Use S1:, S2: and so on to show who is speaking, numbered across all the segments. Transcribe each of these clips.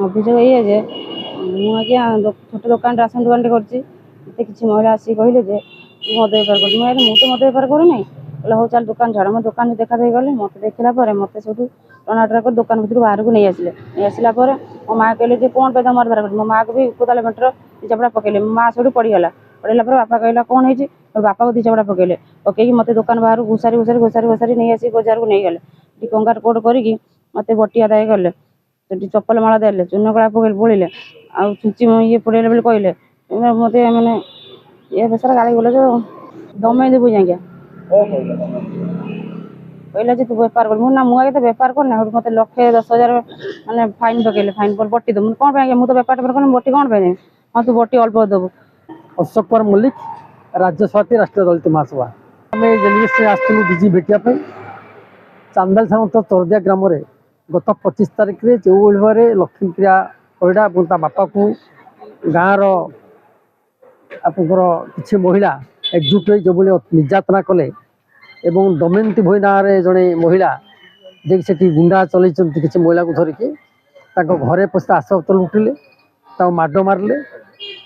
S1: ଅଭିଯୋଗ ଏଇଆ ଯେ ମୁଁ ଆଜ୍ଞା ଛୋଟ ଦୋକାନ ରାସନ ଦୋକାନଟେ କରିଛି। ମୋତେ କିଛି ମହିଳା ଆସିକି କହିଲେ ଯେ ତୁ ମଦ ବେପାର କରୁଛୁ। ମୁଁ ତ ମଦ ବେପାର କରୁନାହିଁ। କହିଲେ ହଉ ଚାଲ ଦୋକାନ ଛାଡ଼। ମୋ ଦୋକାନରେ ଦେଖା ଦେଇ ଗଲେ, ମୋତେ ଦେଖିଲା ପରେ ମୋତେ ସେଇଠୁ ଟଣାଟଣା କରି ଦୋକାନ ଭିତରୁ ବାହାରକୁ ନେଇ ଆସିଲେ। ନେଇ ଆସିଲା ପରେ ମୋ ମାଆ କହିଲେ ଯେ କ'ଣ ପାଇଁ ତମେ ମଦ ବେପାର କରୁଛ। ମୋ ମାଆକୁ ବି କୋଦାଳ ବେଣ୍ଟର ଦି ଚାପୁଡ଼ା ପକେଇଲେ। ମୋ ମାଆ ସେଇଠୁ ପଡ଼ିଗଲା। ପଡ଼ିଗଲା ପରେ ବାପା କହିଲା କ'ଣ ହେଇଛି, ବାପାକୁ ଦି ଚାପୁଡ଼ା ପକେଇଲେ। ପକେଇକି ମୋତେ ଦୋକାନ ବାହାରକୁ ଘୋଷାରି ନେଇ ଆସି ବଜାରକୁ ନେଇଗଲେ। ସେଠି କଙ୍ଗାର କୋଟ କରିକି ମୋତେ ବଟିଆ ଦାଏ କଲେ। ସେଠି ଚପଲ ମାଳ ଦେଲେ, ଚୂନ କଳା ବୋଳିଲେ, ଆଉ ଛୁଞ୍ଚି ଇଏ ପୋଡ଼ିଲେ ବୋଲି କହିଲେ। ମୋତେ ମାନେ ଇଏ ବେସାରା ଗାଳି ଗୁଲଜ ଦମେଇ ଦେବୁ ଆଜ୍ଞା। କହିଲା ଯେ ତୁ ବେପାର କରିବୁ। ନା ମୁଁ ଆଜ୍ଞା ତ ବେପାର କରୁନି। ସେଠୁ ମୋତେ 1,10,000 ମାନେ ଫାଇନ୍ ପକେଇଲେ। ଫାଇନ୍ ପରେ ବଟି ଦେବୁ। କ'ଣ ପାଇଁ ଆଜ୍ଞା, ମୁଁ ତ ବେପାର କରୁନି, ବଟି କ'ଣ ପାଇଁ ଦେବି? ହଁ ତୁ ବଟି ଅଳ୍ପ ଦେବୁ।
S2: ଅଶୋକ କୁମାର ମଲ୍ଲିକ, ରାଜ୍ୟ ସଭାପତି, ରାଷ୍ଟ୍ରୀୟ ଦଳିତ ମହାସଭା। ଆମେ ଡେଲିଗେସନରେ ଆସିଥିଲୁ ଡିଜି ଭେଟିବା ପାଇଁ। ଚାନ୍ଦାଲ ଥାନା ତରଦିଆ ଗ୍ରାମରେ ଗତ 25 ତାରିଖରେ ଯେଉଁଭଳି ଭାବରେ ଲକ୍ଷ୍ମୀପ୍ରିୟା ପରିଡ଼ା ଏବଂ ତା ବାପାକୁ ଗାଁର ଆପଣଙ୍କର କିଛି ମହିଳା ଏକଜୁଟ ହୋଇ ଯେଉଁଭଳି ନିର୍ଯାତନା କଲେ ଏବଂ ଦମୟନ୍ତୀ ଭୋଇ ନାଁରେ ଜଣେ ମହିଳା ଯିଏକି ସେଠି ଗୁଣ୍ଡା ଚଲେଇଛନ୍ତି କିଛି ମହିଳାକୁ ଧରିକି ତାଙ୍କ ଘରେ ପଶି ଆସବାବପତ୍ର ଲୁଟିଲେ, ତାଙ୍କୁ ମାଡ଼ ମାରିଲେ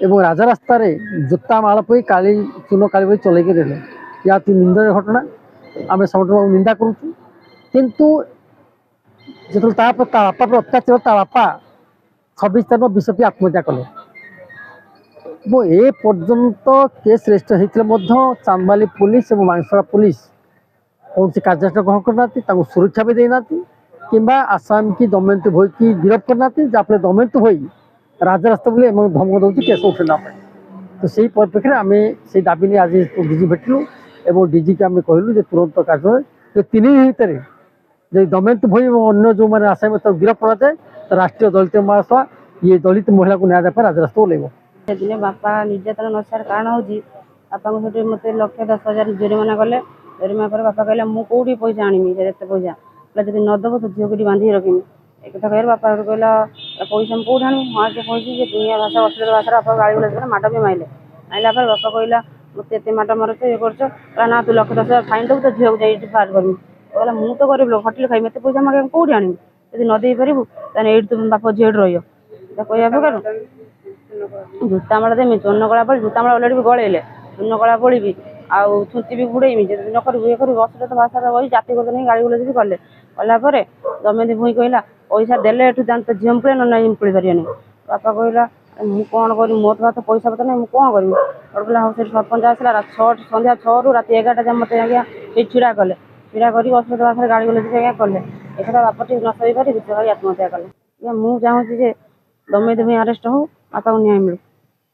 S2: ଏବଂ ରାଜରାସ୍ତାରେ ଜୋତା ମାଳ ପୋଇ ଚୂନ କାଳି ପୋଇ ଚଲେଇକି ଦେଲେ। ଏହା ଅତି ନିନ୍ଦନୀୟ ଘଟଣା। ଆମେ ସବୁଠୁ ନିନ୍ଦା କରୁଛୁ। କିନ୍ତୁ ଯେତେବେଳେ ତା ବାପା ଅତ୍ୟାଚାର, ତା ବାପା 26 ତାରିଖ ବିଷ ପିଇ ଆତ୍ମହତ୍ୟା କଲେ ଏବଂ ଏ ପର୍ଯ୍ୟନ୍ତ କେସ୍ ରେଜିଷ୍ଟର ହେଇଥିଲେ ମଧ୍ୟ ଚାନ୍ଦବାଲି ପୁଲିସ ଏବଂ ମାଂସଳା ପୁଲିସ କୌଣସି କାର୍ଯ୍ୟାନୁଷ୍ଠାନ ଗ୍ରହଣ କରିନାହାନ୍ତି, ତାଙ୍କୁ ସୁରକ୍ଷା ବି ଦେଇନାହାନ୍ତି କିମ୍ବା ଆସାମୀ କି ଦମୟନ୍ତୀ ଭୋଇକି ଗିରଫ କରିନାହାନ୍ତି। ଯାହାଫଳରେ ଦମୟନ୍ତୀ ଭୋଇ ରାଜରାସ୍ତା ବୋଲି ଏମାନଙ୍କୁ ଧମକ ଦେଉଛି କେସ୍ ଉଠେଇବା ପାଇଁ। ତ ସେହି ପରିପ୍ରେକ୍ଷୀରେ ଆମେ ସେଇ ଦାବି ନେଇ ଆଜି ଡିଜି ଭେଟିଲୁ ଏବଂ ଡିଜିକି ଆମେ କହିଲୁ ଯେ ତୁରନ୍ତ କାର୍ଯ୍ୟ 3 ଦିନ ଭିତରେ ଯଦି ଦମୟନ୍ତୀ ଭୋଇ ଏବଂ ଅନ୍ୟ ଯେଉଁମାନେ ଆସାମୀ ତାକୁ ଗିରଫ କରାଯାଏ ତ ରାଷ୍ଟ୍ରୀୟ ଦଳିତ ମହାସଭା ଇଏ ଦଳିତ ମହିଳାକୁ ନ୍ୟାୟ ଦେବା ପାଇଁ ରାଜରାସ୍ତା ଓହ୍ଲାଇବ।
S1: ସେଦିନ ବାପା ନିର୍ଯାତନା ନସାର କାରଣ ହେଉଛି ବାପାଙ୍କୁ ସେଠି ମୋତେ 1,10,000 ଜୋରିମାନା କଲେ। ଜୋରିମାନା ପରେ ବାପା କହିଲେ ମୁଁ କେଉଁଠି ପଇସା ଆଣିବି, ଏତେ ପଇସା କହିଲା ଯଦି ନ ଦେବ ତ ଝିଅକୁ ଏଠି ବାନ୍ଧିକି ରଖିବି। ଏ କଥା କହିଲେ ବାପା ସେଠୁ କହିଲା ପଇସା ମୁଁ କେଉଁଠି ଆଣିବି। ହଁ ସେ କହିଛି ଯେ ଦୁନିଆ ଭାଷା ଅଶ୍ଳୀଳ ଭାଷାରେ ବାପା ଗାଳି ଗୁଲଜ କଲେ, ମାଡ଼ ବି ମାଇଲେ। ମାଇଲା ପରେ ବାପା କହିଲା ମୋତେ ଏତେ ମାଡ଼ ମାରୁଛ ଇଏ କରୁଛ, କହିଲା ନା ତୁ 1,10,000 ଫାଇନ୍ ଦେବୁ, ତ ଝିଅକୁ ଯାଇ ଏଠି ବାହାର କରିବି। କହିଲା ମୁଁ ତ ଗରିବ ଲୋକ, ହୋଟେଲ ଖାଇବି, ଏତେ ପଇସା ମୁଁ କେଉଁଠି ଆଣିବି। ଯଦି ନ ଦେଇପାରିବୁ ତାହେଲେ ଏଇଠି ତୁ ବାପ ଝିଅ ଏଠି ରହିବ। କହିବା ପ୍ରକାର ଜୋତା ମାଳ ଦେମି, ଚୂନ କଳା ବୋଳି, ଜୋତା ମାଳ ଅଲରେଡ଼ି ବି ଗଳେଇଲେ, ଚୂନ କଳା ବୋଳିବି, ଆଉ ଛୁଞ୍ଚି ବି ବୁଡ଼େଇବି, ଯଦି ନ କରିବୁ ଇଏ କରିବୁ ଅଶ୍ଳୀଳ ଭାଷାରେ କହି ଜାତି ଗତ ନେଇ ଗାଳି ଗୁଲଜ ବି କଲେ। କଲା ପରେ ଦମୟନ୍ତୀ ଭୋଇ କହିଲା ପଇସା ଦେଲେ ଏଠୁ ଜାଣି ତ ଝିଅ ମୁକୁଳେ ନହେଲେ ନାଇଁ ମୁକୁଳି ପାରିବନି। ବାପା କହିଲା ମୁଁ କ'ଣ କରିବି, ମୋ ତ ପଇସା ପତ୍ର ନାହିଁ, ମୁଁ କ'ଣ କରିବି। ସେଠୁ କହିଲା ହଉ ସେଠି ସରପଞ୍ଚ ଆସିଲା, ସନ୍ଧ୍ୟା 6ରୁ ରାତି 11ଟା ଯାଏଁ ମୋତେ ଆଜ୍ଞା ସେଠି ଛିଡ଼ା କଲେ। ଛିଡ଼ା କରିକି ଅଶ୍ଳୀଳ ଭାଷାରେ ଗାଳି ଗୁଲଜ ଆଜ୍ଞା କଲେ। ଏକଥା ବାପା ଟିକେ ନ ସହିପାରି ବିଷ ଖାଇ ଆତ୍ମହତ୍ୟା କଲେ। ମୁଁ ଚାହୁଁଛି ଯେ ଦମୟନ୍ତୀ ଭୋଇ ଆରେଷ୍ଟ ହଉ, ବାପାକୁ ନ୍ୟାୟ ମିଳୁ।